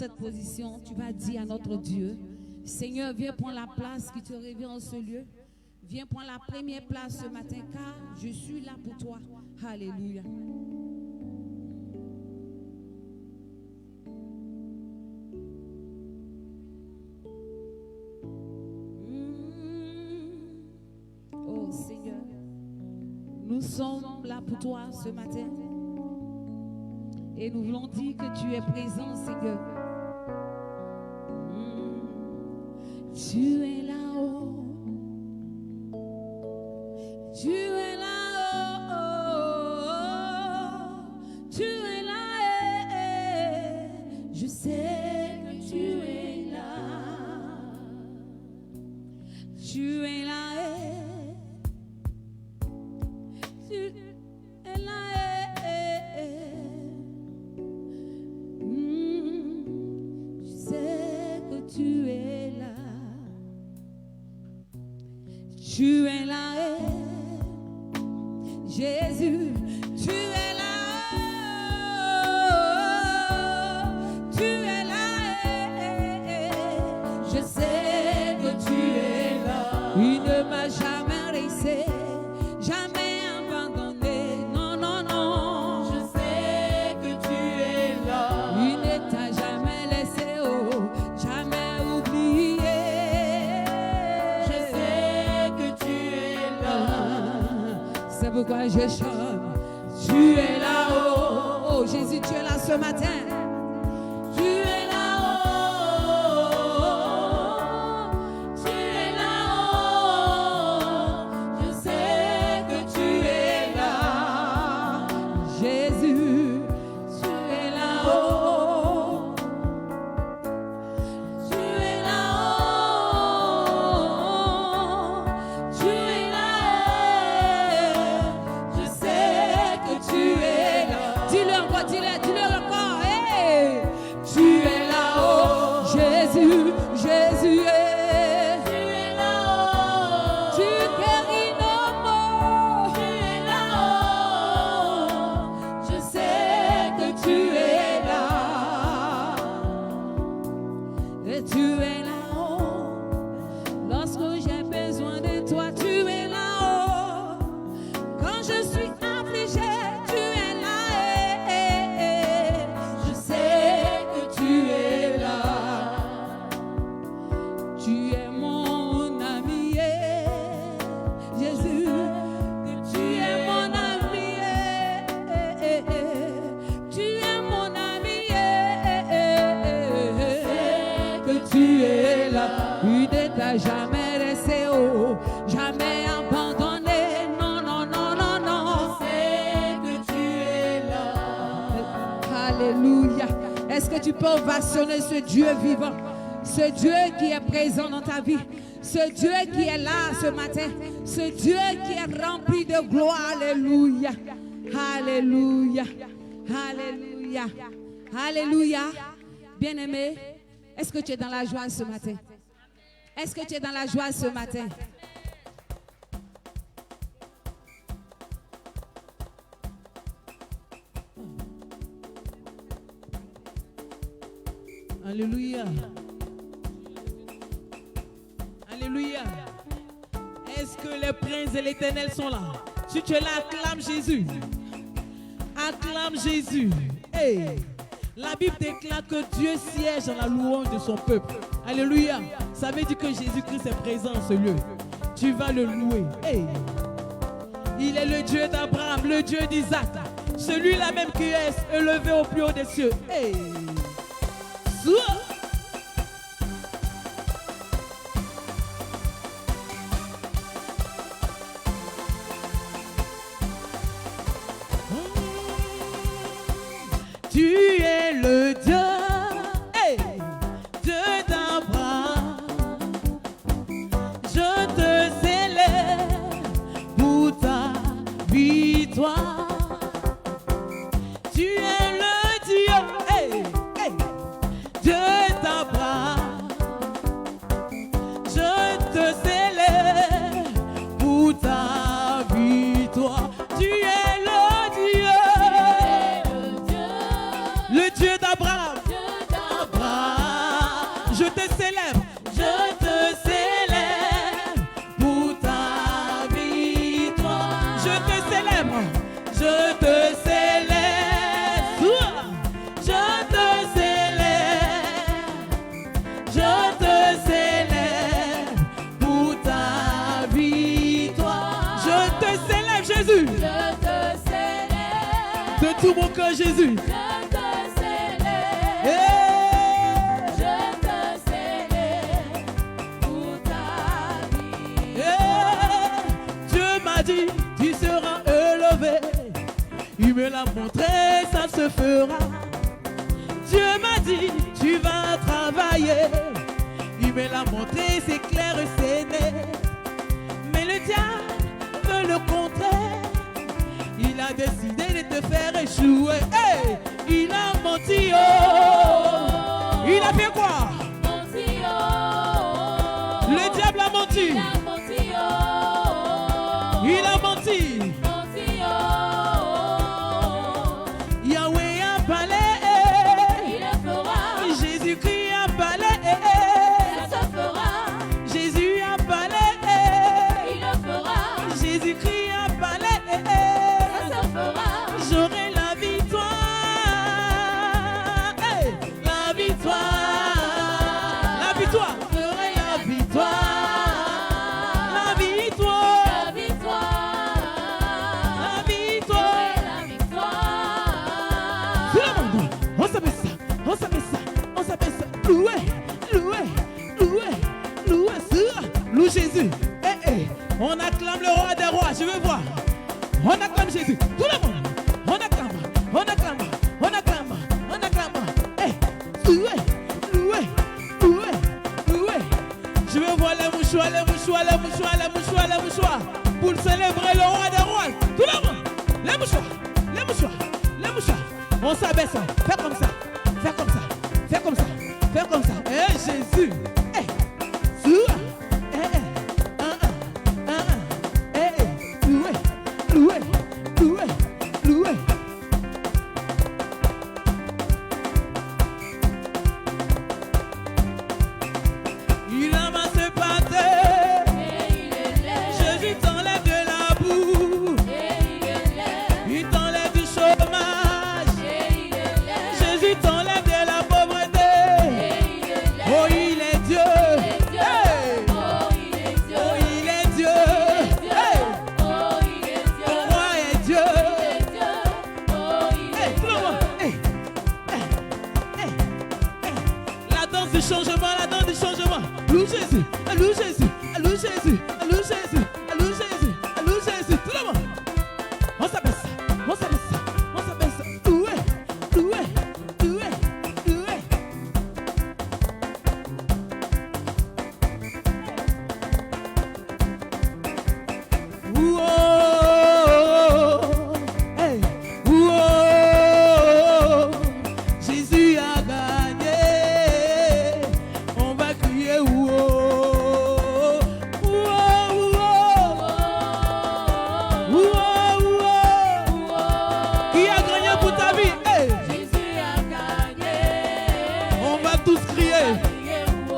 cette position, tu vas dire à notre Dieu, Seigneur, viens prendre la place qui te revient en ce lieu. Viens prendre la première place ce matin, car je suis là pour toi. Alléluia. Oh Seigneur, nous sommes là pour toi ce matin. Et nous voulons dire que tu es présent, Seigneur. Tu es là-haut. Tu es là-haut. Tu es là. Je sais que tu es là. Tu es là. Tu es là. Je sais que tu es là. Tu es là, Jésus, tu es là, tu es là, je sais que tu es là. Il ne m'a jamais laissé, jamais abandonné, non, non, non. Je sais que tu es là. Il ne t'a jamais laissé, oh, jamais oublié. C'est pourquoi je chante. Tu es là-haut. Oh Jésus, tu es là ce matin. Tu es là-haut. Tu es là-haut. Je sais que tu es là. Jésus, tu es là-haut. Tu es là-haut. Tu es là. Dis-le encore, dis-le encore. Hey. Tu es là-haut, Jésus, Jésus. Tu es là-haut. Tu guéris nos maux. Tu es là-haut. Je sais que tu es là. Et tu es là-haut. Lorsque j'ai besoin de toi, tu es là-haut. Quand je suis affligée, tu es là. Je sais que tu es là. Tu es mon ami, Jésus. Que tu es mon ami, tu es mon ami, Que tu es là. il ne t'a jamais laissé, oh, jamais abandonné, non, non, non, non, non. Je sais que tu es là. Alléluia. Est-ce que tu peux ovationner ce Dieu vivant, ce Dieu qui est présent dans ta vie, ce Dieu qui est là ce matin, ce Dieu qui est rempli de gloire. Alléluia. Alléluia. Alléluia. Alléluia. Bien-aimé, est-ce que tu es dans la joie ce matin? Est-ce que tu es dans la joie ce matin? Alléluia. Alléluia. Est-ce que les princes et l'éternel sont là? Si tu es là, acclame Jésus. Acclame Jésus. Hey. La Bible déclare que Dieu siège dans la louange de son peuple. Alléluia. Ça veut dire que Jésus-Christ est présent en ce lieu. Tu vas le louer. Hey. Il est le Dieu d'Abraham, le Dieu d'Isaac. Celui-là même qui est élevé au plus haut des cieux. Hey. Tu es le Dieu, hey, Dieu d'Abraham. Je te célèbre pour ta victoire. Tu es le Dieu, hey, Je te célèbre. Je te célèbre pour ta victoire. Je te célèbre. Je te célèbre. Je te célèbre. Je te célèbre pour ta victoire. Je te célèbre, Jésus. Je te célèbre. De tout mon cœur, Jésus. Je te célèbre. Hey! Je te célèbre pour ta vie. Hey! Dieu m'a dit, tu seras élevé. Il me l'a montré, ça se fera. Dieu m'a dit, tu vas travailler. Il me l'a montré, c'est clair et c'est net. Mais le diable veut le contraire. Il a décidé de te faire échouer. Hey! Il a menti. Oh! Il a fait quoi? Menti, oh. Le diable a menti. Il a menti, oh. Il a menti. Menti, oh. Yahweh a parlé. Il le fera. Jésus-Christ a parlé. Ça se fera. Jésus a parlé. Il le fera. Jésus-Christ a parlé. Ça se fera. J'aurai la victoire. Hey! La victoire. La victoire. J'aurai la victoire. La victoire. La victoire. La victoire. La victoire. Tout le monde, on s'appelle ça, on s'appelle ça, on s'appelle ça. Louer, louer, louer, louer ça. Loue Jésus. Eh, eh, on acclame le roi des rois, je veux voir. On acclame Jésus. Tout le monde, on acclame, on acclame, on acclame, on acclame. Eh, louer, louer, louer, louer. Je veux voir les mouchoirs, les mouchoirs, les mouchoirs, les mouchoirs, les mouchoirs. Pour célébrer le roi des rois. Tout le monde, les mouchoirs, les mouchoirs, les mouchoirs. On s'abaisse, fais comme ça, fais comme ça, fais comme ça, fais comme ça. Eh Jésus, eh, soua, eh, loué, loué, loué, loué. Il amasse par terre, Et il élève. Jésus t'enlève de la boue, Et il élève. il t'enlève du chômage. Et il élève. Jésus t'enlève de la pauvreté. Et il élève. Oh, il est Dieu. Hey! Oh, il est Dieu. Oh, il est Dieu. Hey! Oh, il est Dieu. Ton roi est Dieu. Il est Dieu. Oh, il Hey, est tout le monde. Hey! Hey! Hey! Hey! La danse du changement, la danse du changement. Loue Jésus. Loue Jésus. Loue Jésus. Loue Jésus. Loue Jésus. Loue Jésus. Tout le monde. On s'appelle ça. On s'appelle ça. On s'appelle ça. Loué. Loué. Loué. Loué. Ouh, hey, ouh, Jésus a gagné. On va crier ouh, ouh, ouh, qui a gagné pour ta vie? Hey, Jésus a gagné. on va tous crier. Criez, oh.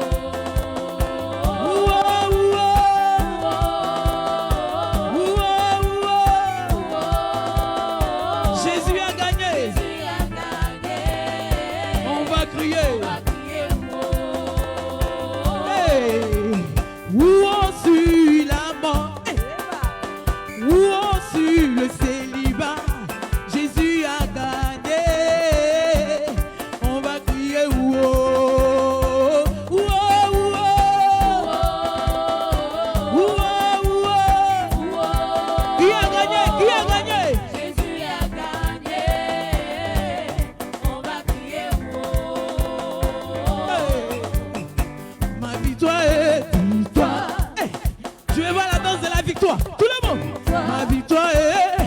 Ouh, ouh, Jésus a gagné. Jésus a gagné. On va crier. On va crier, oh. Hey! Où on suit la mort, hey! Où on suit le célibat, Jésus a gagné. On va crier où Qui a gagné? Qui a gagné? Jésus a gagné. On va crier, oh. Hey! Ma victoire est victoire. Hey! Je vais voir la danse de la victoire. Tout le monde. Ma victoire est.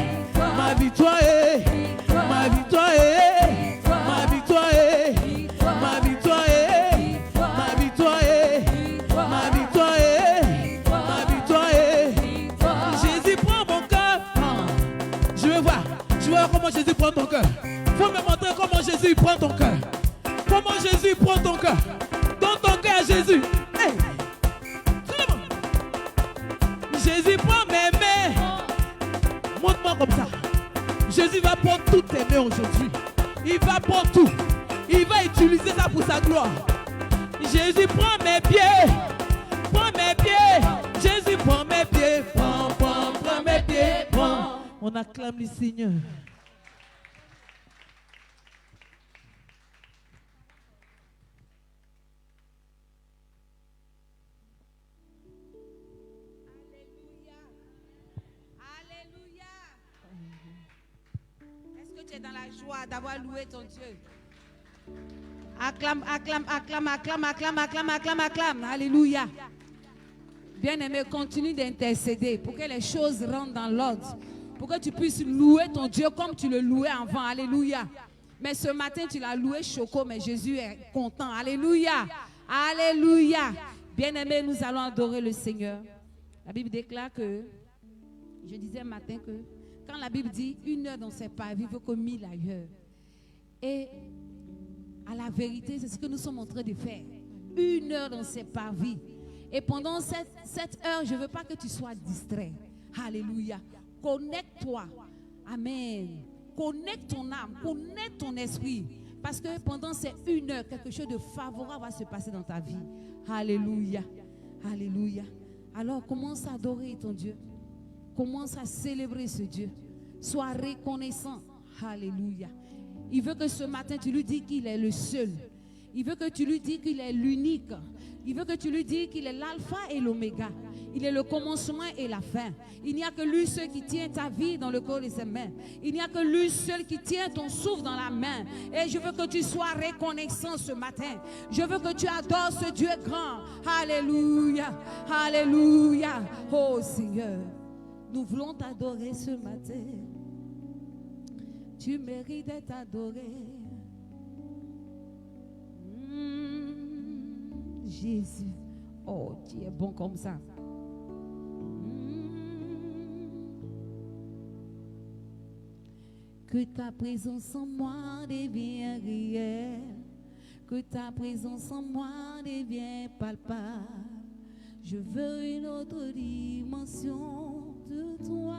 Ma victoire est. Ma victoire est. Ma victoire est. Ma victoire est. Ma victoire est. Ma victoire est. Ma victoire est. Jésus prend mon cœur. Je veux voir. Je veux voir comment Jésus prend ton cœur. Faut me montrer comment Jésus prend ton cœur. Comment Jésus prend ton cœur. Dans ton cœur. bien-aimé, aujourd'hui. Il va prendre tout. Il va utiliser ça pour sa gloire. Jésus, prends mes pieds. Prends mes pieds. Jésus, prends mes pieds. Prends mes pieds. Prends. On acclame le Seigneur. Est-ce que tu es dans la joie d'avoir loué ton Dieu? Acclame, acclame, acclame, acclame, acclame, acclame, acclame, acclame. Alléluia. Bien-aimé, continue d'intercéder pour que les choses rentrent dans l'ordre. Pour que tu puisses louer ton Dieu comme tu le louais avant. Alléluia. Mais ce matin, tu l'as loué choco, mais Jésus est content. Alléluia. Alléluia. Bien-aimé, nous allons adorer le Seigneur. La Bible déclare que, je disais matin que, quand la Bible dit 1 heure dans ses parvis vaut que 1000 ailleurs. Et à la vérité, c'est ce que nous sommes en train de faire. 1 heure dans ses parvis. Et pendant cette heure, je ne veux pas que tu sois distrait. Alléluia. Connecte-toi. Amen. Connecte ton âme, connecte ton esprit. Parce que pendant ces 1 heure, quelque chose de favorable va se passer dans ta vie. Alléluia. Alléluia. Alors commence à adorer ton Dieu. Commence à célébrer ce Dieu. Sois reconnaissant. Alléluia. Il veut que ce matin, tu lui dis qu'il est le seul. Il veut que tu lui dis qu'il est l'unique. Il veut que tu lui dis qu'il est l'alpha et l'oméga. Il est le commencement et la fin. Il n'y a que lui seul qui tient ta vie dans le corps de ses mains. Il n'y a que lui seul qui tient ton souffle dans la main. Et je veux que tu sois reconnaissant ce matin. Je veux que tu adores ce Dieu grand. Alléluia. Alléluia. Oh Seigneur, nous voulons t'adorer ce matin. Tu mérites d'être adoré. Jésus, oh, tu es bon comme ça. Que ta présence en moi devienne réelle. Que ta présence en moi devienne palpable. Je veux une autre dimension de toi.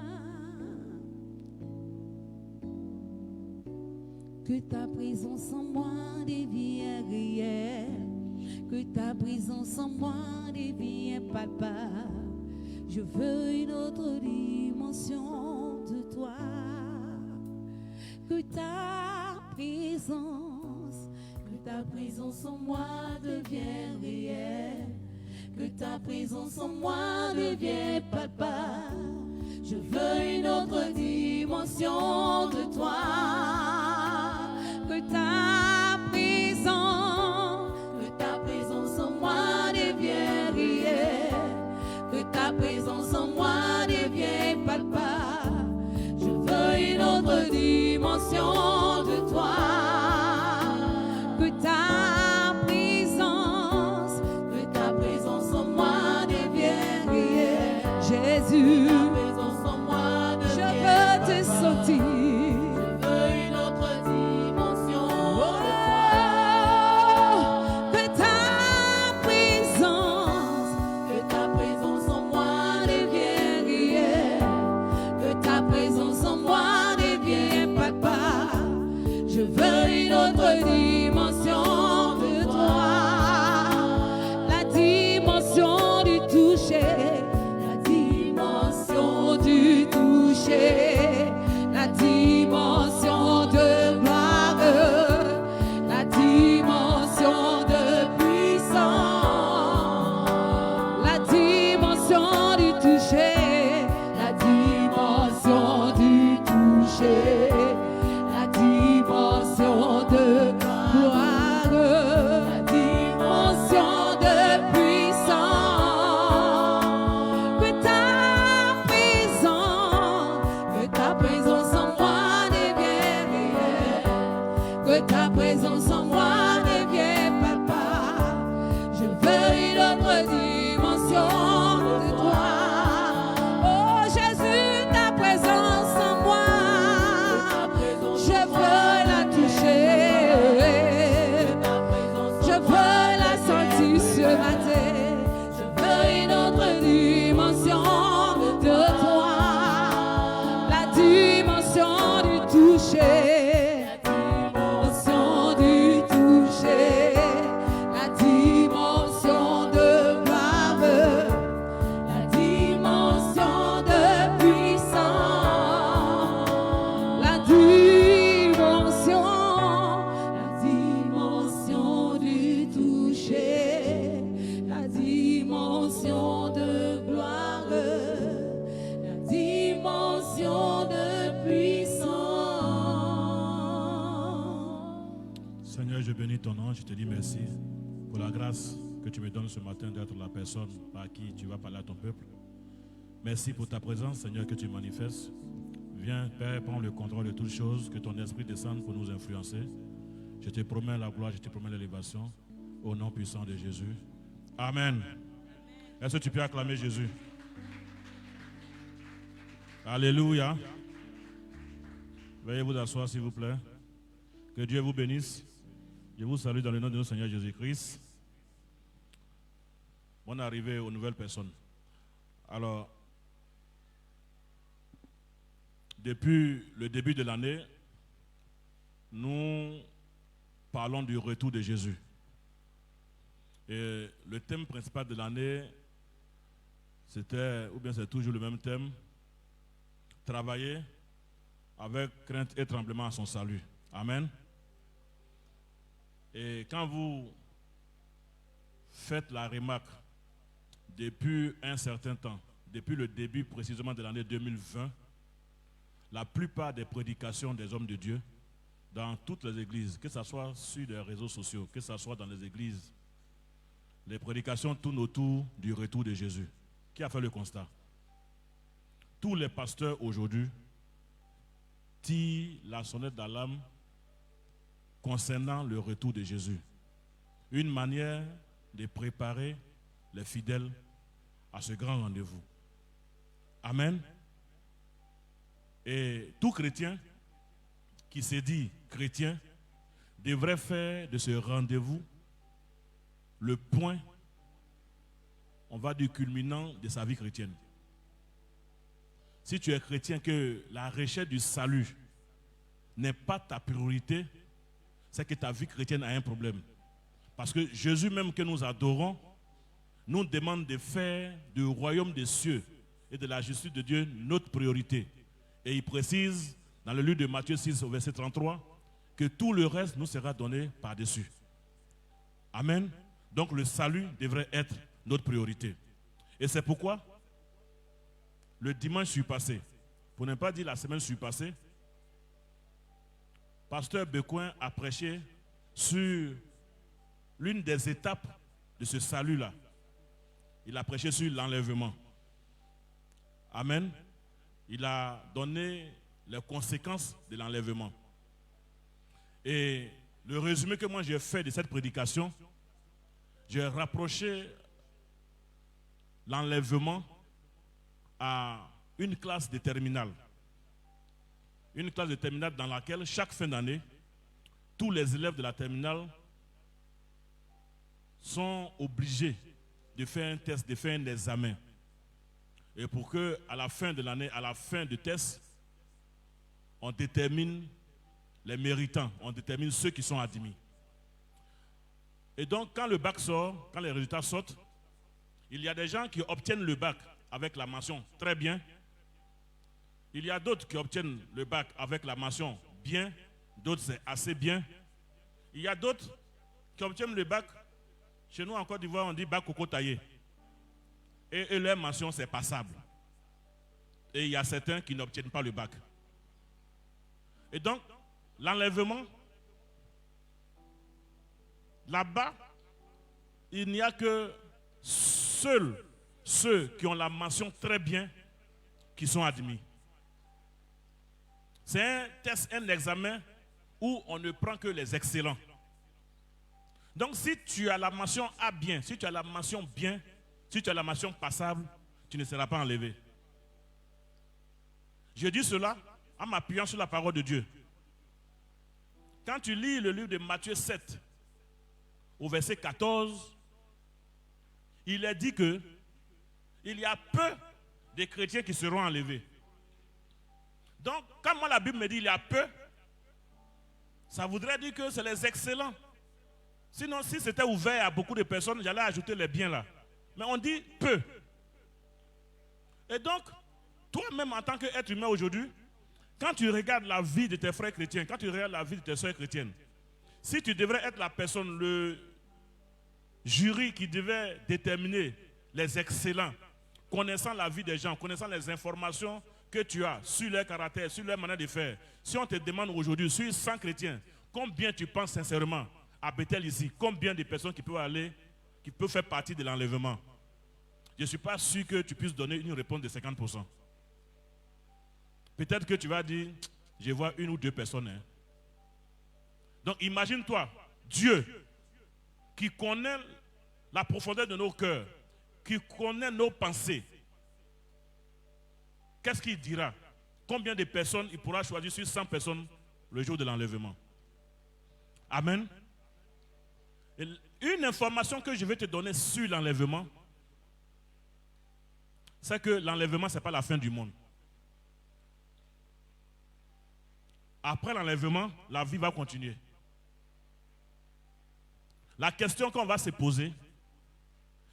Que ta présence en moi devienne réelle. Que ta présence en moi devienne palpable. Je veux une autre dimension de toi. Que ta présence en moi devienne réelle. Que ta présence en moi devienne palpable. Je veux une autre dimension de toi. Que ta présence en moi devienne réelle. Que ta présence en moi devienne palpable. Je veux une autre dimension de toi. Que ta présence en moi devienne réelle. Jésus, je veux te sentir. La dimension de gloire, la dimension de puissance, la dimension du toucher, la dimension du toucher, la dimension de gloire, la dimension de puissance. Que ta présence en moi devienne palpable. Je veux une autre dimension de toi. Oh Jésus, ta présence en moi, je veux la toucher. Je veux la sentir ce matin. Je veux une autre dimension de toi. La dimension du toucher. Seigneur, je te dis merci pour la grâce que tu me donnes ce matin d'être la personne par qui tu vas parler à ton peuple. Merci pour ta présence, Seigneur, que tu manifestes. Viens, Père, prends le contrôle de toutes choses, que ton esprit descende pour nous influencer. Je te promets la gloire, je te promets l'élévation. Au nom puissant de Jésus. Amen. Est-ce que tu peux acclamer Jésus? Alléluia. Veuillez vous asseoir, s'il vous plaît. Que Dieu vous bénisse. Je vous salue dans le nom de notre Seigneur Jésus-Christ. Bonne arrivée aux nouvelles personnes. Alors, depuis le début de l'année, nous parlons du retour de Jésus. Et le thème principal de l'année, c'était, ou bien c'est toujours le même thème, travailler avec crainte et tremblement à son salut. Amen. Et quand vous faites la remarque, depuis un certain temps, depuis le début précisément de l'année 2020, la plupart des prédications des hommes de Dieu, dans toutes les églises, que ce soit sur les réseaux sociaux, que ce soit dans les églises, les prédications tournent autour du retour de Jésus. Qui a fait le constat? Tous les pasteurs aujourd'hui tirent la sonnette d'alarme concernant le retour de Jésus. Une manière de préparer les fidèles à ce grand rendez-vous. Amen. Et tout chrétien qui se dit chrétien devrait faire de ce rendez-vous le point, on va dire, culminant de sa vie chrétienne. Si tu es chrétien, que la recherche du salut n'est pas ta priorité, c'est que ta vie chrétienne a un problème. Parce que Jésus même que nous adorons, nous demande de faire du royaume des cieux et de la justice de Dieu notre priorité. Et il précise dans le livre de Matthieu 6 au verset 33 que tout le reste nous sera donné par-dessus. Amen. Donc le salut devrait être notre priorité. Et c'est pourquoi le dimanche surpassé, pour ne pas dire la semaine surpassée, Pasteur Becoin a prêché sur l'une des étapes de ce salut-là. Il a prêché sur l'enlèvement. Amen. Il a donné les conséquences de l'enlèvement. Et le résumé que moi j'ai fait de cette prédication, j'ai rapproché l'enlèvement à une classe de terminale. Une classe de terminale dans laquelle chaque fin d'année, tous les élèves de la terminale sont obligés de faire un test, de faire un examen. Et pour que, à la fin de l'année, à la fin du test, on détermine les méritants, on détermine ceux qui sont admis. Et donc, quand le bac sort, quand les résultats sortent, il y a des gens qui obtiennent le bac avec la mention très bien. Il y a d'autres qui obtiennent le bac avec la mention bien, d'autres c'est assez bien. Il y a d'autres qui obtiennent le bac, chez nous en Côte d'Ivoire on dit bac coco taillé. Et leur mention c'est passable. Et il y a certains qui n'obtiennent pas le bac. Et donc, l'enlèvement, là-bas, il n'y a que seuls ceux qui ont la mention très bien qui sont admis. C'est un test, un examen où on ne prend que les excellents. Donc si tu as la mention A bien, si tu as la mention bien, si tu as la mention passable, tu ne seras pas enlevé. Je dis cela en m'appuyant sur la parole de Dieu. Quand tu lis le livre de Matthieu 7, au verset 14, il est dit que il y a peu de chrétiens qui seront enlevés. Donc, quand moi la Bible me dit il y a peu, ça voudrait dire que c'est les excellents. Sinon, si c'était ouvert à beaucoup de personnes, j'allais ajouter les biens là. Mais on dit peu. Et donc, toi-même en tant qu'être humain aujourd'hui, quand tu regardes la vie de tes frères chrétiens, quand tu regardes la vie de tes soeurs chrétiennes, si tu devrais être la personne, le jury qui devait déterminer les excellents, connaissant la vie des gens, connaissant les informations que tu as sur leur caractère, sur leur manière de faire, si on te demande aujourd'hui, sur 100 chrétiens, combien tu penses sincèrement à Bethel ici, combien de personnes qui peuvent faire partie de l'enlèvement? Je ne suis pas sûr que tu puisses donner une réponse de 50%. Peut-être que tu vas dire, je vois une ou deux personnes. Hein. Donc imagine-toi, Dieu, qui connaît la profondeur de nos cœurs, qui connaît nos pensées, qu'est-ce qu'il dira? Combien de personnes il pourra choisir sur 100 personnes le jour de l'enlèvement? Amen. Et une information que je vais te donner sur l'enlèvement, c'est que l'enlèvement, ce n'est pas la fin du monde. Après l'enlèvement, la vie va continuer. La question qu'on va se poser,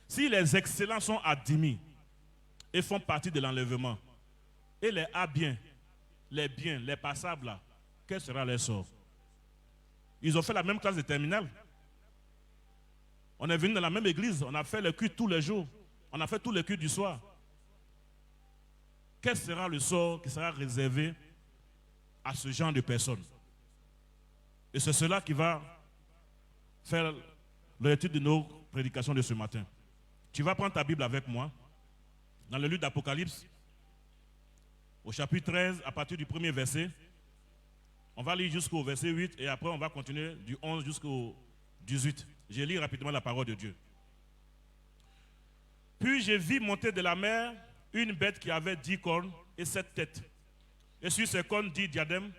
si les excellents sont admis et font partie de l'enlèvement, et les biens, les passables, là, quel sera leur sort? Ils ont fait la même classe de terminale. On est venu dans la même église, on a fait le culte tous les jours, on a fait tous les cultes du soir. Quel sera le sort qui sera réservé à ce genre de personnes? Et c'est cela qui va faire l'étude de nos prédications de ce matin. Tu vas prendre ta Bible avec moi dans le livre d'Apocalypse, au chapitre 13, à partir du premier verset. On va lire jusqu'au verset 8 et après on va continuer du 11 jusqu'au 18. Je lis rapidement la parole de Dieu. Puis je vis monter de la mer une bête qui avait 10 cornes et 7 têtes. Et sur ses cornes 10 diadèmes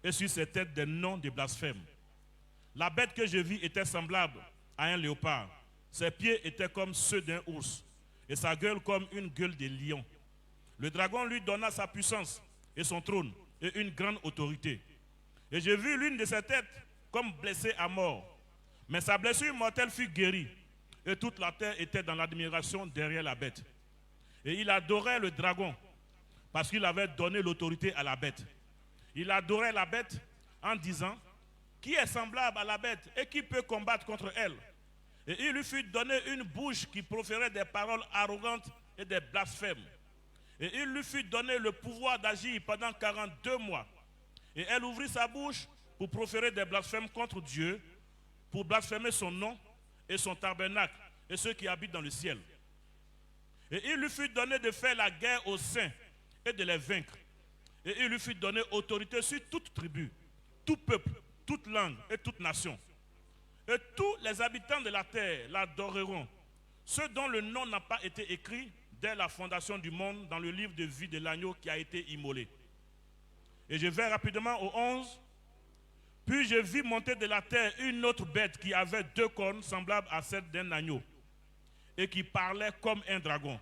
et sur ses têtes des noms de blasphèmes. La bête que je vis était semblable à un léopard. Ses pieds étaient comme ceux d'un ours et sa gueule comme une gueule de lion. Le dragon lui donna sa puissance et son trône et une grande autorité. Et j'ai vu l'une de ses têtes comme blessée à mort. Mais sa blessure mortelle fut guérie. Et toute la terre était dans l'admiration derrière la bête. Et il adorait le dragon parce qu'il avait donné l'autorité à la bête. Il adorait la bête en disant, qui est semblable à la bête et qui peut combattre contre elle? Et il lui fut donné une bouche qui proférait des paroles arrogantes et des blasphèmes. Et il lui fut donné le pouvoir d'agir pendant 42 mois. Et elle ouvrit sa bouche pour proférer des blasphèmes contre Dieu, pour blasphémer son nom et son tabernacle et ceux qui habitent dans le ciel. Et il lui fut donné de faire la guerre aux saints et de les vaincre. Et il lui fut donné autorité sur toute tribu, tout peuple, toute langue et toute nation. Et tous les habitants de la terre l'adoreront, ceux dont le nom n'a pas été écrit dès la fondation du monde dans le livre de vie de l'agneau qui a été immolé. Et je vais rapidement au 11. Puis je vis monter de la terre une autre bête qui avait 2 cornes semblables à celles d'un agneau et qui parlait comme un dragon.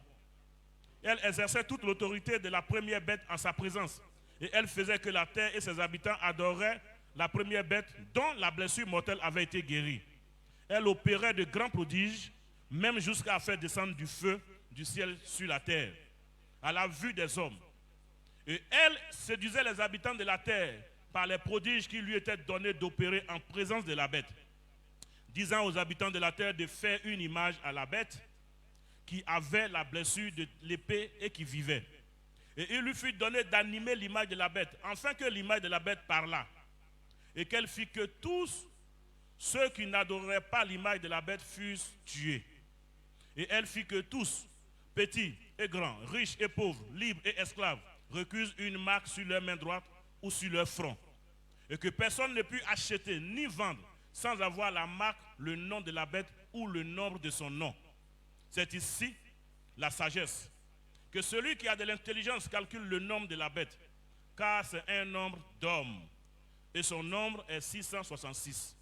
Elle exerçait toute l'autorité de la première bête en sa présence. Et elle faisait que la terre et ses habitants adoraient la première bête dont la blessure mortelle avait été guérie. Elle opérait de grands prodiges, même jusqu'à faire descendre du feu du ciel sur la terre, à la vue des hommes. Et elle séduisait les habitants de la terre par les prodiges qui lui étaient donnés d'opérer en présence de la bête, disant aux habitants de la terre de faire une image à la bête qui avait la blessure de l'épée et qui vivait. Et il lui fut donné d'animer l'image de la bête, afin que l'image de la bête parlât, et qu'elle fit que tous ceux qui n'adoreraient pas l'image de la bête fussent tués. Et elle fit que tous, petits et grands, riches et pauvres, libres et esclaves, recusent une marque sur leur main droite ou sur leur front. Et que personne ne put acheter ni vendre sans avoir la marque, le nom de la bête ou le nombre de son nom. C'est ici la sagesse. Que celui qui a de l'intelligence calcule le nombre de la bête, car c'est un nombre d'hommes. Et son nombre est 666.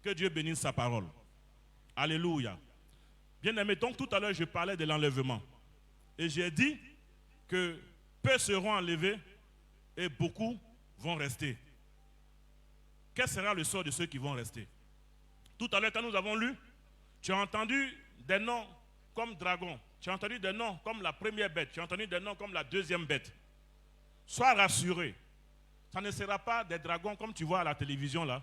Que Dieu bénisse sa parole. Alléluia. Bien-aimé, donc tout à l'heure je parlais de l'enlèvement. Et j'ai dit que peu seront enlevés et beaucoup vont rester. Quel sera le sort de ceux qui vont rester? Tout à l'heure quand nous avons lu, tu as entendu des noms comme dragon. Tu as entendu des noms comme la première bête. Tu as entendu des noms comme la deuxième bête. Sois rassuré. Ça ne sera pas des dragons comme tu vois à la télévision là,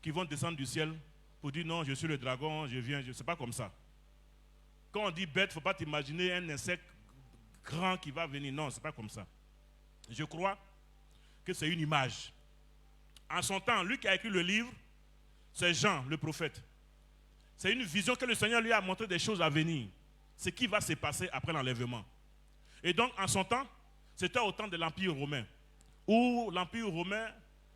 qui vont descendre du ciel pour dire non, je suis le dragon, je viens. C'est pas comme ça. Quand on dit bête, il ne faut pas t'imaginer un insecte grand qui va venir. Non, ce n'est pas comme ça. Je crois que c'est une image. En son temps, lui qui a écrit le livre, c'est Jean, le prophète. C'est une vision que le Seigneur lui a montré des choses à venir. Ce qui va se passer après l'enlèvement. Et donc, en son temps, c'était au temps de l'Empire romain. Où l'Empire romain,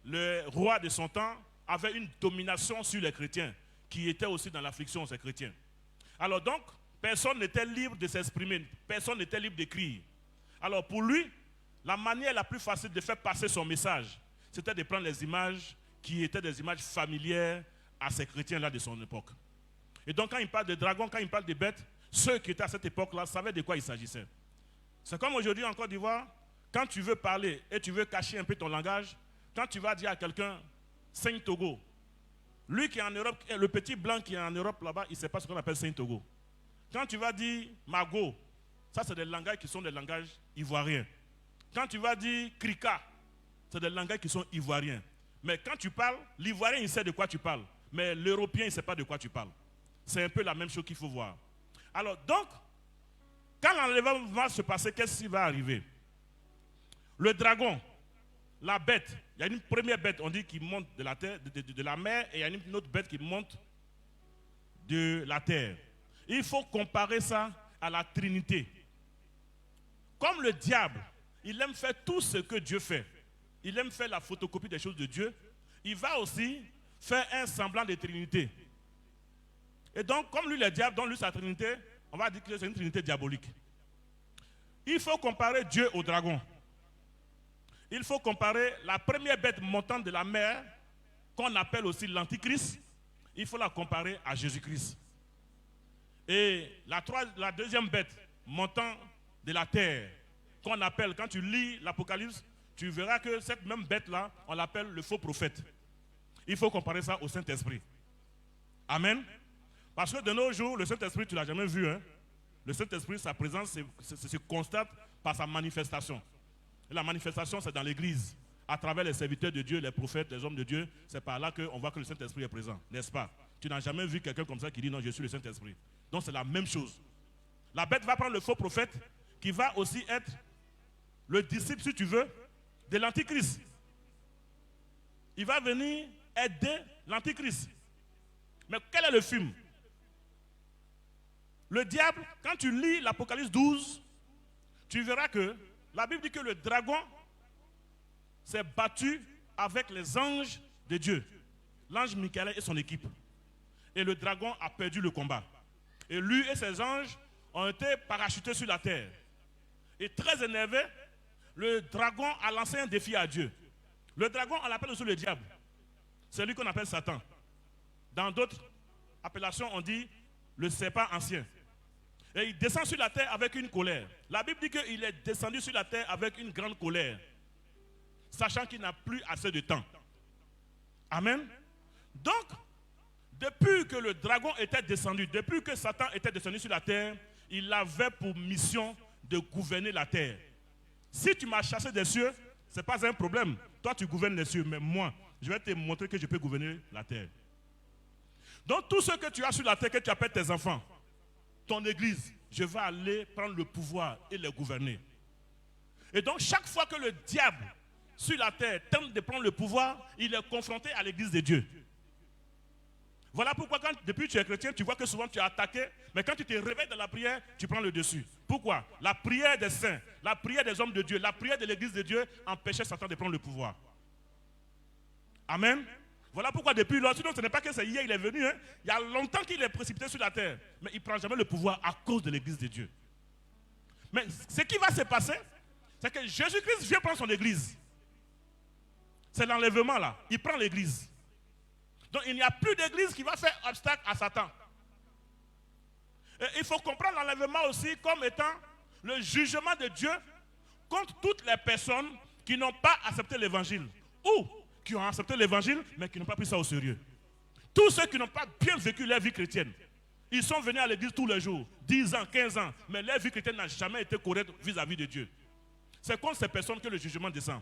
le roi de son temps, avait une domination sur les chrétiens, qui étaient aussi dans l'affliction, ces chrétiens. Alors donc, personne n'était libre de s'exprimer, personne n'était libre d'écrire. Alors pour lui, la manière la plus facile de faire passer son message, c'était de prendre les images qui étaient des images familières à ces chrétiens-là de son époque. Et donc quand il parle de dragons, quand il parle de bêtes, ceux qui étaient à cette époque-là savaient de quoi il s'agissait. C'est comme aujourd'hui en Côte d'Ivoire, quand tu veux parler et tu veux cacher un peu ton langage, quand tu vas dire à quelqu'un « Saint Togo », lui qui est en Europe, le petit blanc qui est en Europe là-bas, il ne sait pas ce qu'on appelle Saint Togo. Quand tu vas dire « Mago », ça c'est des langages qui sont des langages ivoiriens. Quand tu vas dire « Krika », c'est des langages qui sont ivoiriens. Mais quand tu parles, l'ivoirien il sait de quoi tu parles, mais l'européen il ne sait pas de quoi tu parles. C'est un peu la même chose qu'il faut voir. Alors donc, quand l'enlèvement va se passer, qu'est-ce qui va arriver? Le dragon, la bête, il y a une première bête, on dit, qui monte de la terre, de la mer, et il y a une autre bête qui monte de la terre. Il faut comparer ça à la Trinité. Comme le diable, il aime faire tout ce que Dieu fait. Il aime faire la photocopie des choses de Dieu. Il va aussi faire un semblant de Trinité. Et donc, comme lui, le diable, donc lui, sa Trinité, on va dire que c'est une Trinité diabolique. Il faut comparer Dieu au dragon. Il faut comparer la première bête montante de la mer, qu'on appelle aussi l'Antichrist. Il faut la comparer à Jésus-Christ. Et la deuxième bête montant de la terre, qu'on appelle, quand tu lis l'Apocalypse, tu verras que cette même bête-là, on l'appelle le faux prophète. Il faut comparer ça au Saint-Esprit. Amen. Parce que de nos jours, le Saint-Esprit, tu ne l'as jamais vu. Hein? Le Saint-Esprit, sa présence se constate par sa manifestation. Et la manifestation, c'est dans l'Église. À travers les serviteurs de Dieu, les prophètes, les hommes de Dieu, c'est par là qu'on voit que le Saint-Esprit est présent. N'est-ce pas? Tu n'as jamais vu quelqu'un comme ça qui dit non, je suis le Saint-Esprit. Donc c'est la même chose. La bête va prendre le faux prophète qui va aussi être le disciple, si tu veux, de l'Antichrist. Il va venir aider l'Antichrist. Mais quel est le film? Le diable, quand tu lis l'Apocalypse 12, tu verras que la Bible dit que le dragon s'est battu avec les anges de Dieu. L'ange Michael et son équipe. Et le dragon a perdu le combat. Et lui et ses anges ont été parachutés sur la terre. Et très énervé, le dragon a lancé un défi à Dieu. Le dragon, on l'appelle aussi le diable. C'est lui qu'on appelle Satan. Dans d'autres appellations, on dit le serpent ancien. Et il descend sur la terre avec une colère. La Bible dit qu'il est descendu sur la terre avec une grande colère, sachant qu'il n'a plus assez de temps. Amen. Donc, depuis que le dragon était descendu, depuis que Satan était descendu sur la terre, il avait pour mission de gouverner la terre. Si tu m'as chassé des cieux, ce n'est pas un problème. Toi, tu gouvernes les cieux, mais moi, je vais te montrer que je peux gouverner la terre. Donc, tout ce que tu as sur la terre, que tu appelles tes enfants, ton église, je vais aller prendre le pouvoir et les gouverner. Et donc, chaque fois que le diable sur la terre tente de prendre le pouvoir, il est confronté à l'église de Dieu. Voilà pourquoi depuis que tu es chrétien, tu vois que souvent tu es attaqué, mais quand tu te réveilles dans la prière, tu prends le dessus. Pourquoi? La prière des saints, la prière des hommes de Dieu, la prière de l'église de Dieu empêchait Satan de prendre le pouvoir. Amen. Voilà pourquoi depuis lors, sinon ce n'est pas que c'est hier il est venu, hein. Il y a longtemps qu'il est précipité sur la terre, mais il ne prend jamais le pouvoir à cause de l'église de Dieu. Mais ce qui va se passer, c'est que Jésus-Christ vient prendre son église. C'est l'enlèvement là, il prend l'église. Donc il n'y a plus d'église qui va faire obstacle à Satan. Et il faut comprendre l'enlèvement aussi comme étant le jugement de Dieu contre toutes les personnes qui n'ont pas accepté l'évangile. Ou qui ont accepté l'évangile mais qui n'ont pas pris ça au sérieux. Tous ceux qui n'ont pas bien vécu leur vie chrétienne, ils sont venus à l'église tous les jours, 10 ans, 15 ans, mais leur vie chrétienne n'a jamais été correcte vis-à-vis de Dieu. C'est contre ces personnes que le jugement descend.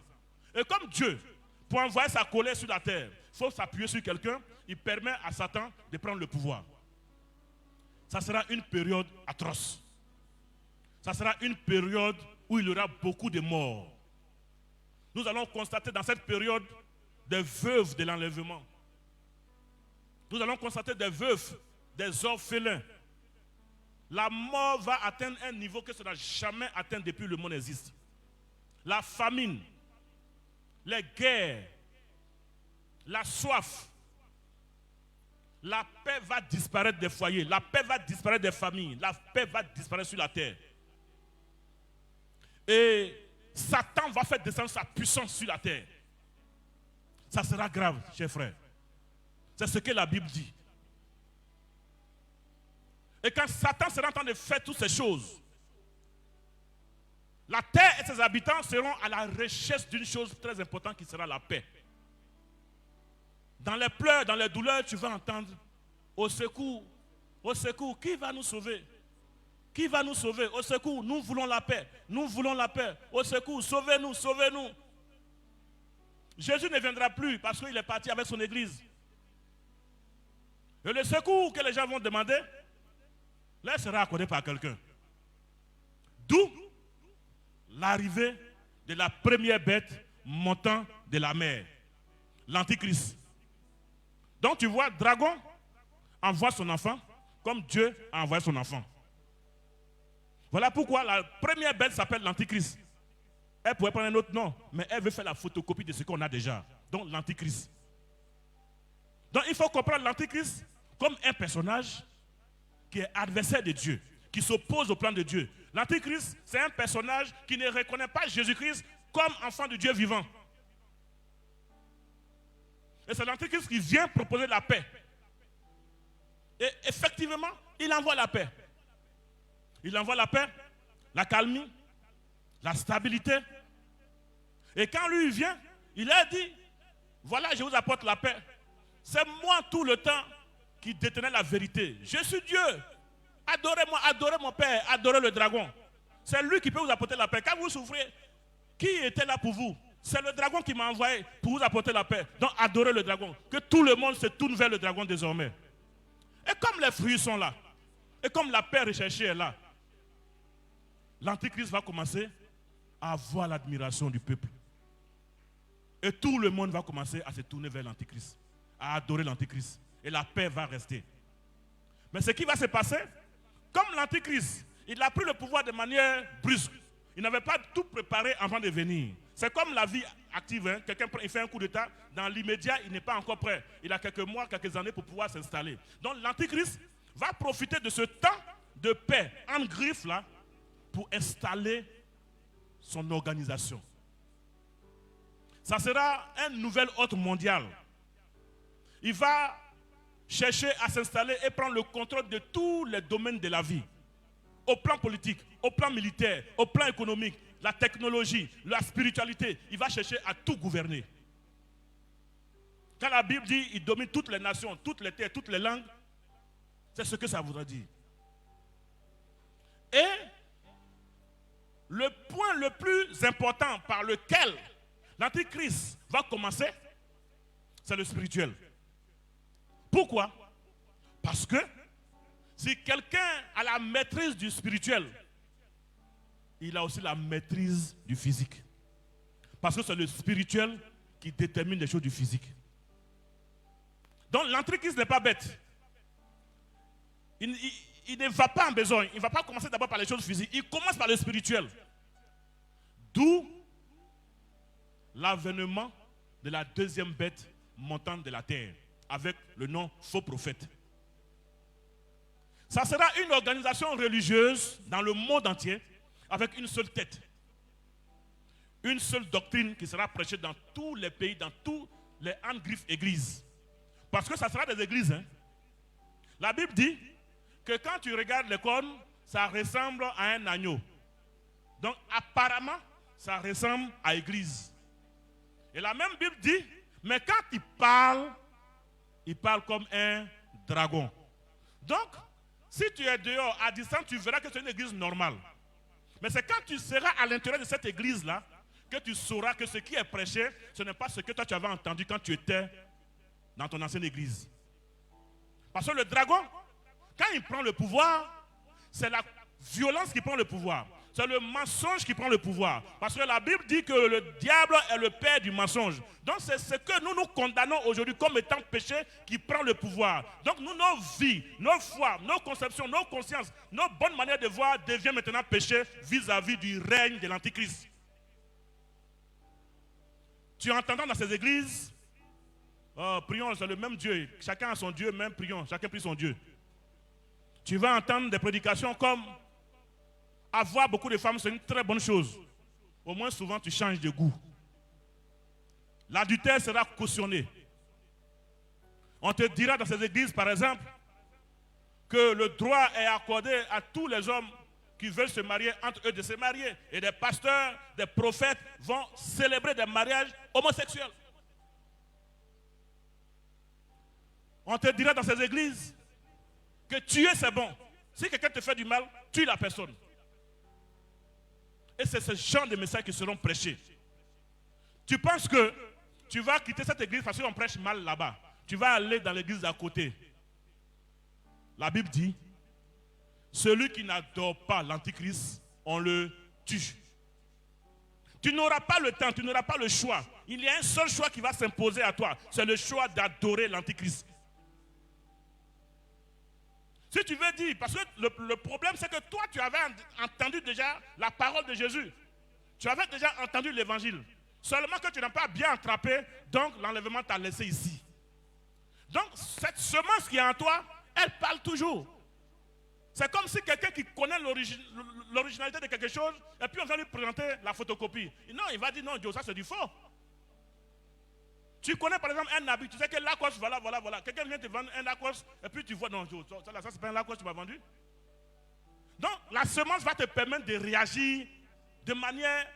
Et comme Dieu, pour envoyer sa colère sur la terre, il faut s'appuyer sur quelqu'un, il permet à Satan de prendre le pouvoir. Ça sera une période atroce. Ça sera une période où il y aura beaucoup de morts. Nous allons constater dans cette période des veuves de l'enlèvement. Nous allons constater des veufs, des orphelins. La mort va atteindre un niveau que ça n'a jamais atteint depuis que le monde existe. La famine, les guerres, la soif. La paix va disparaître des foyers, la paix va disparaître des familles, la paix va disparaître sur la terre. Et Satan va faire descendre sa puissance sur la terre. Ça sera grave, chers frères. C'est ce que la Bible dit. Et quand Satan sera en train de faire toutes ces choses, la terre et ses habitants seront à la recherche d'une chose très importante qui sera la paix. Dans les pleurs, dans les douleurs, tu vas entendre au secours, qui va nous sauver? Qui va nous sauver? Au secours, nous voulons la paix, nous voulons la paix. Au secours, sauvez-nous, sauvez-nous. Jésus ne viendra plus parce qu'il est parti avec son église. Et le secours que les gens vont demander, là, sera accordé par quelqu'un. D'où l'arrivée de la première bête montant de la mer, l'Antichrist. Donc tu vois, dragon envoie son enfant comme Dieu a envoyé son enfant. Voilà pourquoi la première bête s'appelle l'Antichrist. Elle pourrait prendre un autre nom, mais elle veut faire la photocopie de ce qu'on a déjà. Donc l'Antichrist. Donc il faut comprendre l'Antichrist comme un personnage qui est adversaire de Dieu, qui s'oppose au plan de Dieu. L'Antichrist, c'est un personnage qui ne reconnaît pas Jésus-Christ comme enfant de Dieu vivant. Et c'est l'Antichrist qui vient proposer la paix. Et effectivement, il envoie la paix. Il envoie la paix, la calmie, la stabilité. Et quand lui vient, il a dit, voilà, je vous apporte la paix. C'est moi tout le temps qui détenais la vérité. Je suis Dieu. Adorez-moi, adorez mon Père, adorez le dragon. C'est lui qui peut vous apporter la paix. Quand vous souffrez, qui était là pour vous? C'est le dragon qui m'a envoyé pour vous apporter la paix. Donc adorez le dragon. Que tout le monde se tourne vers le dragon désormais. Et comme les fruits sont là, et comme la paix recherchée est là, l'Antichrist va commencer à avoir l'admiration du peuple. Et tout le monde va commencer à se tourner vers l'Antichrist, à adorer l'Antichrist. Et la paix va rester. Mais ce qui va se passer, comme l'Antichrist, il a pris le pouvoir de manière brusque. Il n'avait pas tout préparé avant de venir. C'est comme la vie active. Hein? Quelqu'un il fait un coup d'État, dans l'immédiat, il n'est pas encore prêt. Il a quelques mois, quelques années pour pouvoir s'installer. Donc l'Antichrist va profiter de ce temps de paix en griffe là pour installer son organisation. Ça sera un nouvel ordre mondial. Il va chercher à s'installer et prendre le contrôle de tous les domaines de la vie. Au plan politique, au plan militaire, au plan économique, la technologie, la spiritualité, il va chercher à tout gouverner. Quand la Bible dit il domine toutes les nations, toutes les terres, toutes les langues, c'est ce que ça voudra dire. Et le point le plus important par lequel l'Antichrist va commencer, c'est le spirituel. Pourquoi? Parce que si quelqu'un a la maîtrise du spirituel, il a aussi la maîtrise du physique. Parce que c'est le spirituel qui détermine les choses du physique. Donc l'Antichrist n'est pas bête. Il ne va pas en besoin. Il ne va pas commencer d'abord par les choses physiques. Il commence par le spirituel. D'où l'avènement de la deuxième bête montante de la terre, avec le nom faux prophète. Ça sera une organisation religieuse dans le monde entier, avec une seule tête. Une seule doctrine qui sera prêchée dans tous les pays, dans tous les handgriffes églises. Parce que ça sera des églises. Hein. La Bible dit que quand tu regardes les cornes, ça ressemble à un agneau. Donc apparemment, ça ressemble à l'église. Et la même Bible dit, mais quand il parle comme un dragon. Donc, si tu es dehors à distance, tu verras que c'est une église normale. Mais c'est quand tu seras à l'intérieur de cette église-là que tu sauras que ce qui est prêché, ce n'est pas ce que toi tu avais entendu quand tu étais dans ton ancienne église. Parce que le dragon, quand il prend le pouvoir, c'est la violence qui prend le pouvoir. C'est le mensonge qui prend le pouvoir. Parce que la Bible dit que le diable est le père du mensonge. Donc c'est ce que nous condamnons aujourd'hui comme étant péché qui prend le pouvoir. Donc nous, nos vies, nos foi, nos conceptions, nos consciences, nos bonnes manières de voir deviennent maintenant péché vis-à-vis du règne de l'Antichrist. Tu entends dans ces églises, prions, c'est le même Dieu. Chacun a son Dieu, même prions, chacun prie son Dieu. Tu vas entendre des prédications comme avoir beaucoup de femmes, c'est une très bonne chose. Au moins, souvent, tu changes de goût. L'adultère sera cautionné. On te dira dans ces églises, par exemple, que le droit est accordé à tous les hommes qui veulent se marier entre eux de se marier. Et des pasteurs, des prophètes vont célébrer des mariages homosexuels. On te dira dans ces églises que tuer c'est bon. Si quelqu'un te fait du mal, tue la personne. Et c'est ce genre de messages qui seront prêchés. Tu penses que tu vas quitter cette église parce qu'on prêche mal là-bas. Tu vas aller dans l'église d'à côté. La Bible dit, celui qui n'adore pas l'Antichrist, on le tue. Tu n'auras pas le temps, tu n'auras pas le choix. Il y a un seul choix qui va s'imposer à toi. C'est le choix d'adorer l'Antichrist. Si tu veux dire, parce que le problème c'est que toi tu avais entendu déjà la parole de Jésus. Tu avais déjà entendu l'évangile. Seulement que tu n'as pas bien attrapé, donc l'enlèvement t'a laissé ici. Donc cette semence qui est en toi, elle parle toujours. C'est comme si quelqu'un qui connaît l'originalité de quelque chose, et puis on va lui présenter la photocopie. Non, il va dire non, Dieu, ça c'est du faux. Tu connais par exemple un habit, tu sais que Lacoste, voilà. Quelqu'un vient te vendre un Lacoste, et puis tu vois, non, ça c'est pas un Lacoste que tu m'as vendu. Donc la semence va te permettre de réagir de manière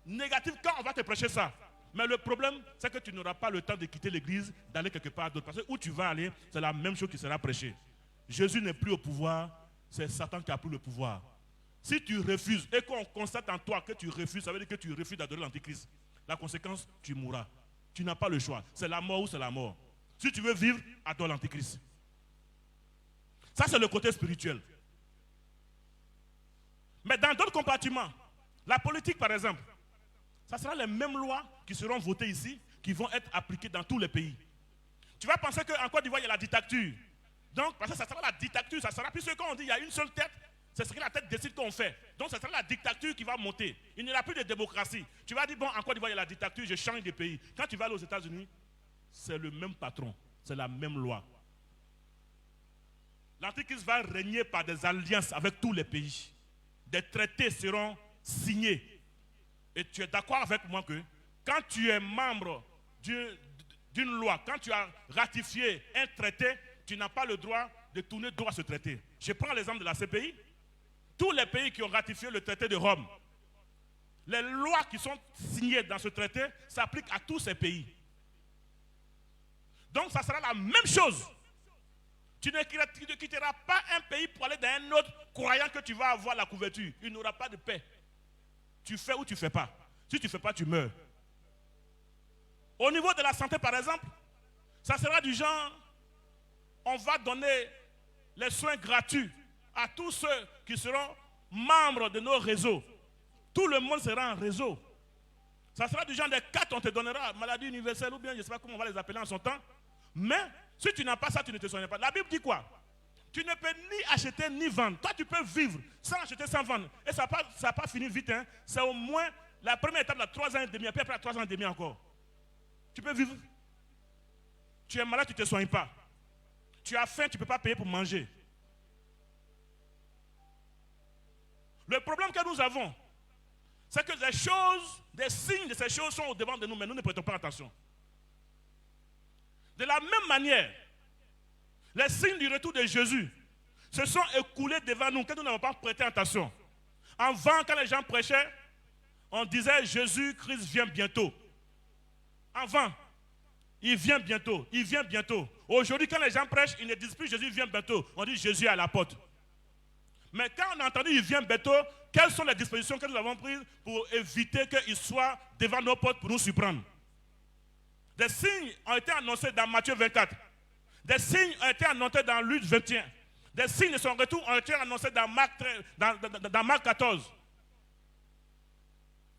négative quand on va te prêcher ça. Mais le problème, c'est que tu n'auras pas le temps de quitter l'église, d'aller quelque part d'autre. Parce que où tu vas aller, c'est la même chose qui sera prêchée. Jésus n'est plus au pouvoir, c'est Satan qui a pris le pouvoir. Si tu refuses, et qu'on constate en toi que tu refuses, ça veut dire que tu refuses d'adorer l'Antichrist. La conséquence, tu mourras. Tu n'as pas le choix. C'est la mort ou c'est la mort. Si tu veux vivre, adore l'Antichrist. Ça, c'est le côté spirituel. Mais dans d'autres compartiments, la politique, par exemple, ça sera les mêmes lois qui seront votées ici, qui vont être appliquées dans tous les pays. Tu vas penser qu'en Côte d'Ivoire, il y a la dictature. Donc, parce que ça sera la dictature, ça sera, puisque quand on dit qu'il y a une seule tête, c'est ce que la tête décide qu'on fait. Donc, ça sera la dictature qui va monter. Il n'y aura plus de démocratie. Tu vas dire, bon, en Côte d'Ivoire, il y a la dictature, je change de pays. Quand tu vas aller aux États-Unis, c'est le même patron, c'est la même loi. L'Antichrist va régner par des alliances avec tous les pays. Des traités seront signés. Et tu es d'accord avec moi que quand tu es membre d'une loi, quand tu as ratifié un traité, tu n'as pas le droit de tourner droit à ce traité. Je prends l'exemple de la CPI. Tous les pays qui ont ratifié le traité de Rome, les lois qui sont signées dans ce traité s'appliquent à tous ces pays. Donc ça sera la même chose. Tu ne quitteras pas un pays pour aller dans un autre croyant que tu vas avoir la couverture. Il n'aura pas de paix. Tu fais ou tu ne fais pas. Si tu ne fais pas, tu meurs. Au niveau de la santé, par exemple, ça sera du genre, on va donner les soins gratuits à tous ceux qui seront membres de nos réseaux. Tout le monde sera en réseau. Ça sera du genre des cartes, on te donnera, maladie universelle ou bien je ne sais pas comment on va les appeler en son temps. Mais si tu n'as pas ça, tu ne te soignes pas. La Bible dit quoi? Tu ne peux ni acheter ni vendre. Toi, tu peux vivre sans acheter, sans vendre. Et ça n'a pas fini vite. Hein. C'est au moins la première étape de 3 ans et demi. Puis après 3 ans et demi encore. Tu peux vivre. Tu es malade, tu ne te soignes pas. Tu as faim, tu ne peux pas payer pour manger. Le problème que nous avons, c'est que des signes de ces choses sont au devant de nous, mais nous ne prêtons pas attention. De la même manière, les signes du retour de Jésus se sont écoulés devant nous, que nous n'avons pas prêté attention. Avant, quand les gens prêchaient, on disait Jésus-Christ vient bientôt. Avant, il vient bientôt, il vient bientôt. Aujourd'hui, quand les gens prêchent, ils ne disent plus Jésus vient bientôt. On dit Jésus est à la porte. Mais quand on a entendu il vient bientôt, quelles sont les dispositions que nous avons prises pour éviter qu'il soit devant nos portes pour nous surprendre? Des signes ont été annoncés dans Matthieu 24. Des signes ont été annoncés dans Luc 21. Des signes de son retour ont été annoncés dans Marc 14.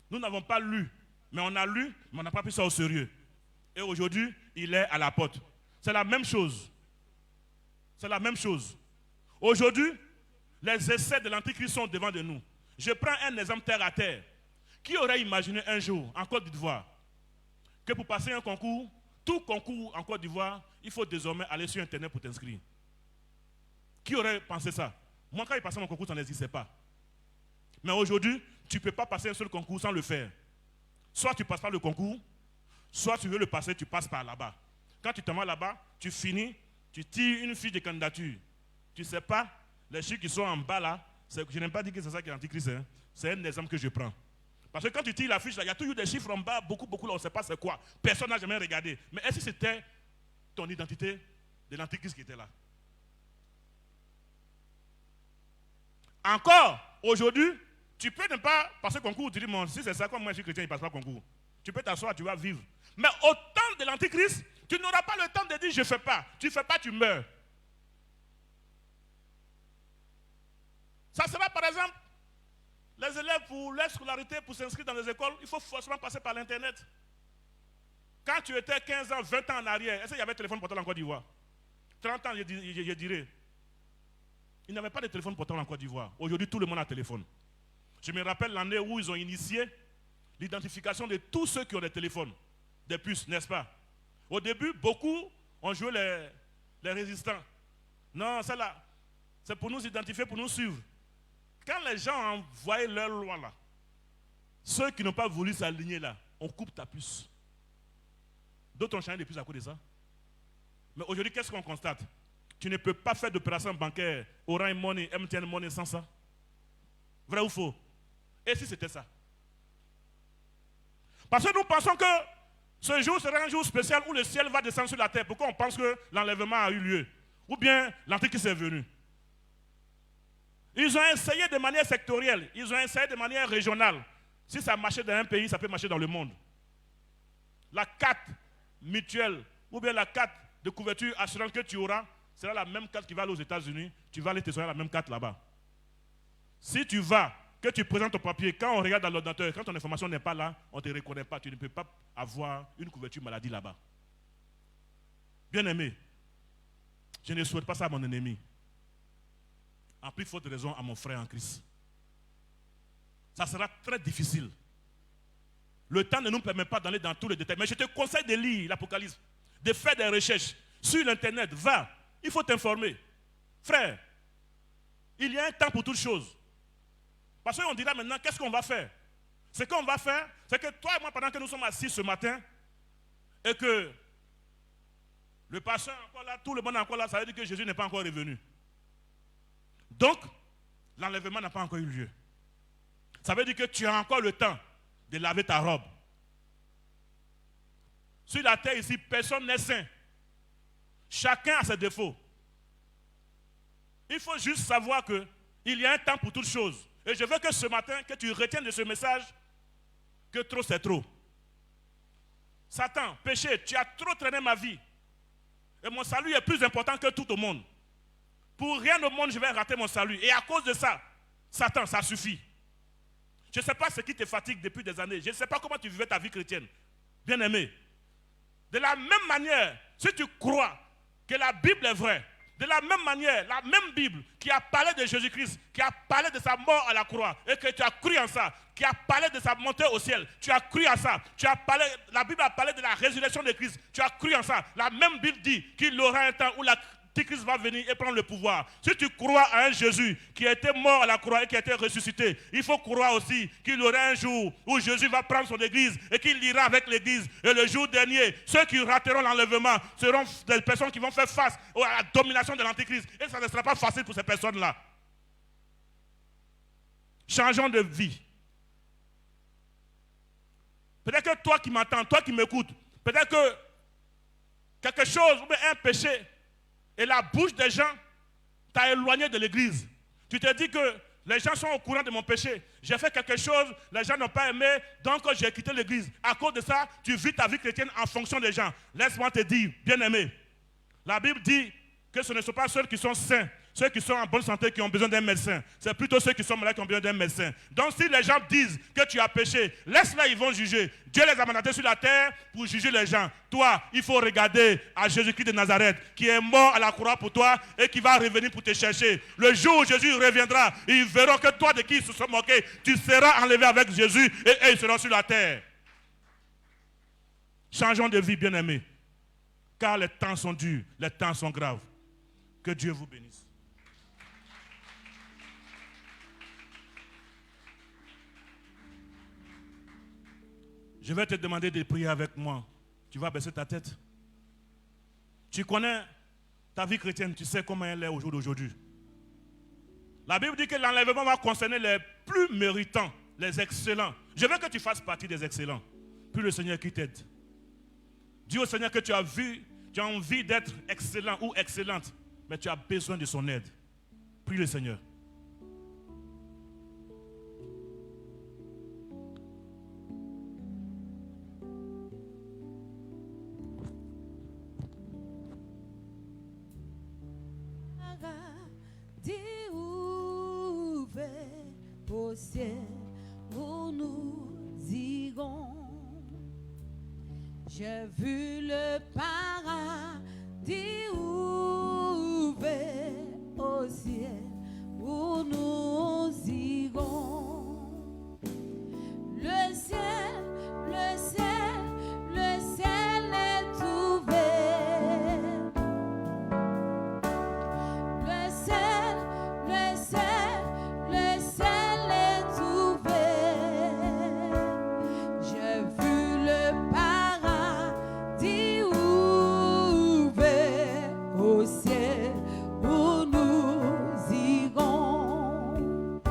Nous n'avons pas lu, mais on a lu, mais on n'a pas pris ça au sérieux. Et aujourd'hui, il est à la porte. C'est la même chose. C'est la même chose. Aujourd'hui, les essais de l'Antichrist sont devant de nous. Je prends un exemple terre à terre. Qui aurait imaginé un jour, en Côte d'Ivoire, que pour passer un concours, tout concours en Côte d'Ivoire, il faut désormais aller sur Internet pour t'inscrire? Qui aurait pensé ça? Moi, quand il passait mon concours, ça n'existait pas. Mais aujourd'hui, tu ne peux pas passer un seul concours sans le faire. Soit tu ne passes pas le concours, soit tu veux le passer, tu passes par là-bas. Quand tu te mets là-bas, tu finis, tu tires une fiche de candidature. Tu ne sais pas, les chiffres qui sont en bas là, je n'aime pas dire que c'est ça qui est l'Antichrist, hein. C'est un exemple que je prends. Parce que quand tu tires la fiche là, il y a toujours des chiffres en bas, beaucoup là, on ne sait pas c'est quoi. Personne n'a jamais regardé. Mais est-ce que c'était ton identité de l'Antichrist qui était là? Encore, aujourd'hui, tu peux ne pas passer concours. Tu dis, bon, si c'est ça, comme moi je suis chrétien, il ne passe pas concours. Tu peux t'asseoir, tu vas vivre. Mais au temps de l'Antichrist, tu n'auras pas le temps de dire, je ne fais pas. Tu ne fais pas, tu meurs. Ça sera par exemple, les élèves pour leur scolarité, pour s'inscrire dans les écoles, il faut forcément passer par l'Internet. Quand tu étais 15 ans, 20 ans en arrière, est-ce qu'il y avait un téléphone portable en Côte d'Ivoire? 30 ans, je dirais. Il n'y avait pas de téléphone portable en Côte d'Ivoire. Aujourd'hui, tout le monde a un téléphone. Je me rappelle l'année où ils ont initié l'identification de tous ceux qui ont des téléphones, des puces, n'est-ce pas? Au début, beaucoup ont joué les résistants. Non, ça là, c'est pour nous identifier, pour nous suivre. Quand les gens ont envoyé leur loi là, ceux qui n'ont pas voulu s'aligner là, on coupe ta puce. D'autres ont changé de puce à cause de ça. Mais aujourd'hui, qu'est-ce qu'on constate? Tu ne peux pas faire d'opération bancaire, Orange Money, MTN Money sans ça. Vrai ou faux? Et si c'était ça? Parce que nous pensons que ce jour sera un jour spécial où le ciel va descendre sur la terre. Pourquoi on pense que l'enlèvement a eu lieu? Ou bien l'Antichrist est venu? Ils ont essayé de manière sectorielle, ils ont essayé de manière régionale. Si ça marchait dans un pays, ça peut marcher dans le monde. La carte mutuelle, ou bien la carte de couverture assurante que tu auras, sera la même carte qui va aller aux États-Unis, tu vas aller te soigner la même carte là-bas. Si tu vas, que tu présentes ton papier, quand on regarde dans l'ordinateur, quand ton information n'est pas là, on ne te reconnaît pas, tu ne peux pas avoir une couverture maladie là-bas. Bien-aimé, je ne souhaite pas ça à mon ennemi. En plus forte raison à mon frère en Christ. Ça sera très difficile. Le temps ne nous permet pas d'aller dans tous les détails. Mais je te conseille de lire l'Apocalypse, de faire des recherches sur l'internet. Va, il faut t'informer. Frère, il y a un temps pour toutes choses. Parce qu'on dira maintenant, qu'est-ce qu'on va faire? Ce qu'on va faire, c'est que toi et moi, pendant que nous sommes assis ce matin, et que le pasteur est encore là, tout le monde est encore là, ça veut dire que Jésus n'est pas encore revenu. Donc, l'enlèvement n'a pas encore eu lieu. Ça veut dire que tu as encore le temps de laver ta robe. Sur la terre ici, personne n'est saint. Chacun a ses défauts. Il faut juste savoir qu'il y a un temps pour toutes choses. Et je veux que ce matin, que tu retiennes de ce message que trop c'est trop. Satan, péché, tu as trop traîné ma vie. Et mon salut est plus important que tout au monde. Pour rien au monde, je vais rater mon salut. Et à cause de ça, Satan, ça suffit. Je ne sais pas ce qui te fatigue depuis des années. Je ne sais pas comment tu vivais ta vie chrétienne. Bien-aimé. De la même manière, si tu crois que la Bible est vraie, de la même manière, la même Bible qui a parlé de Jésus-Christ, qui a parlé de sa mort à la croix, et que tu as cru en ça, qui a parlé de sa montée au ciel, tu as cru en ça, la Bible a parlé de la résurrection de Christ, tu as cru en ça. La même Bible dit qu'il aura un temps où Christ va venir et prendre le pouvoir. Si tu crois à un Jésus qui a été mort à la croix et qui a été ressuscité, il faut croire aussi qu'il y aura un jour où Jésus va prendre son église et qu'il ira avec l'église. Et le jour dernier, ceux qui rateront l'enlèvement seront des personnes qui vont faire face à la domination de l'Antéchrist. Et ça ne sera pas facile pour ces personnes-là. Changeons de vie. Peut-être que toi qui m'entends, toi qui m'écoutes, peut-être que quelque chose, ou bien un péché, et la bouche des gens t'a éloigné de l'église. Tu te dis que les gens sont au courant de mon péché. J'ai fait quelque chose, les gens n'ont pas aimé, donc j'ai quitté l'église. À cause de ça, tu vis ta vie chrétienne en fonction des gens. Laisse-moi te dire, bien-aimé, la Bible dit que ce ne sont pas ceux qui sont saints, ceux qui sont en bonne santé qui ont besoin d'un médecin. C'est plutôt ceux qui sont malades qui ont besoin d'un médecin. Donc si les gens disent que tu as péché, laisse-les, ils vont juger. Dieu les a mandatés sur la terre pour juger les gens. Toi, il faut regarder à Jésus-Christ de Nazareth, qui est mort à la croix pour toi et qui va revenir pour te chercher. Le jour où Jésus reviendra, ils verront que toi de qui ils se sont moqués, tu seras enlevé avec Jésus et eux, ils seront sur la terre. Changeons de vie, bien-aimés. Car les temps sont durs, les temps sont graves. Que Dieu vous bénisse. Je vais te demander de prier avec moi. Tu vas baisser ta tête. Tu connais ta vie chrétienne, tu sais comment elle est au jour d'aujourd'hui. La Bible dit que l'enlèvement va concerner les plus méritants, les excellents. Je veux que tu fasses partie des excellents. Puis le Seigneur qui t'aide. Dis au Seigneur que tu as envie d'être excellent ou excellente, mais tu as besoin de son aide. Prie le Seigneur. Paradis ouvert au ciel où nous irons. J'ai vu le paradis ouvert au ciel où nous irons. Le ciel, le ciel, le ciel est ouvert. Le ciel, le ciel, le ciel est ouvert. J'ai vu le paradis ouvert au ciel où nous irons.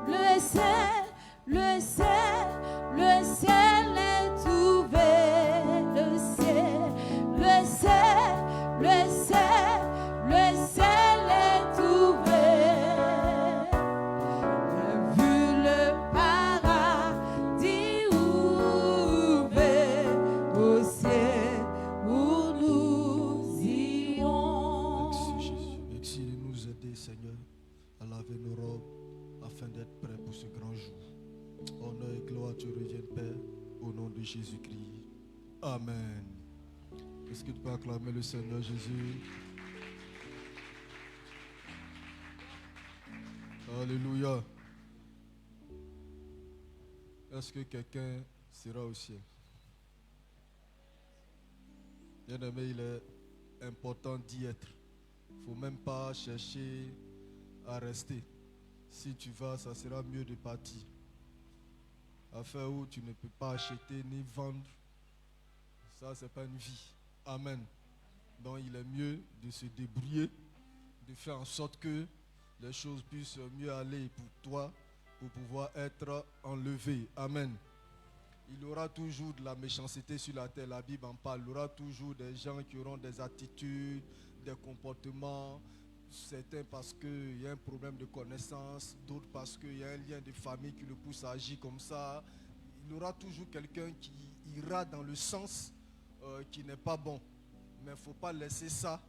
Le ciel, le ciel, le ciel est ouvert. Le ciel, le ciel, le ciel, le ciel est ouvert. J'ai vu le paradis ouvert au ciel où nous irons. Merci Jésus. Merci de nous aider, Seigneur, à laver nos robes afin d'être prêts pour ce grand jour. Honneur et gloire te reviennent, Père, au nom de Jésus-Christ. Amen. Est-ce que tu peux acclamer le Seigneur Jésus? Alléluia. Est-ce que quelqu'un sera au ciel? Bien-aimé, il est important d'y être. Il ne faut même pas chercher à rester. Si tu vas, ça sera mieux de partir. Afin où tu ne peux pas acheter ni vendre, ça, ce n'est pas une vie. Amen. Donc, il est mieux de se débrouiller, de faire en sorte que les choses puissent mieux aller pour toi, pour pouvoir être enlevé. Amen. Il y aura toujours de la méchanceté sur la terre, la Bible en parle. Il y aura toujours des gens qui auront des attitudes, des comportements, certains parce qu'il y a un problème de connaissance, d'autres parce qu'il y a un lien de famille qui le pousse à agir comme ça. Il y aura toujours quelqu'un qui ira dans le sens qui n'est pas bon. Mais il ne faut pas laisser ça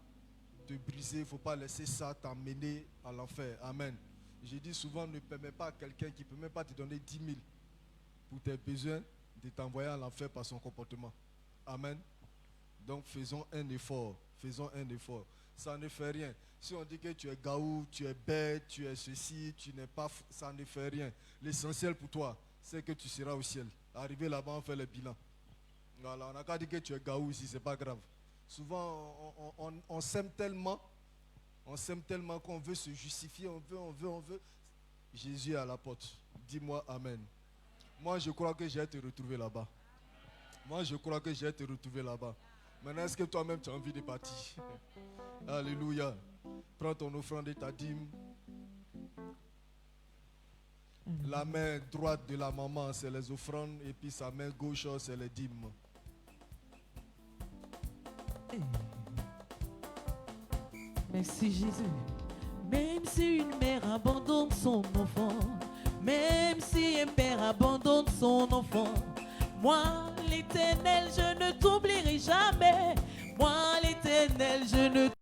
te briser, il ne faut pas laisser ça t'emmener à l'enfer. Amen. Je dis souvent, ne permets pas à quelqu'un qui ne peut même pas te donner 10 000 pour tes besoins de t'envoyer à l'enfer par son comportement. Amen. Donc faisons un effort. Faisons un effort. Ça ne fait rien. Si on dit que tu es gaou, tu es bête, tu es ceci, tu n'es pas... Ça ne fait rien. L'essentiel pour toi, c'est que tu seras au ciel. Arrivé là-bas, on fait le bilan. Voilà, on n'a qu'à dire que tu es gaou ici, c'est pas grave. Souvent, on s'aime tellement qu'on veut se justifier, on veut. Jésus est à la porte. Dis-moi Amen. Moi, je crois que je vais te retrouver là-bas. Maintenant, est-ce que toi-même, tu as envie de partir? Alléluia. Prends ton offrande et ta dîme. La main droite de la maman, c'est les offrandes. Et puis sa main gauche, c'est les dîmes. Merci Jésus. Même si une mère abandonne son enfant, même si un père abandonne son enfant, moi l'Éternel je ne t'oublierai jamais. Moi l'Éternel je ne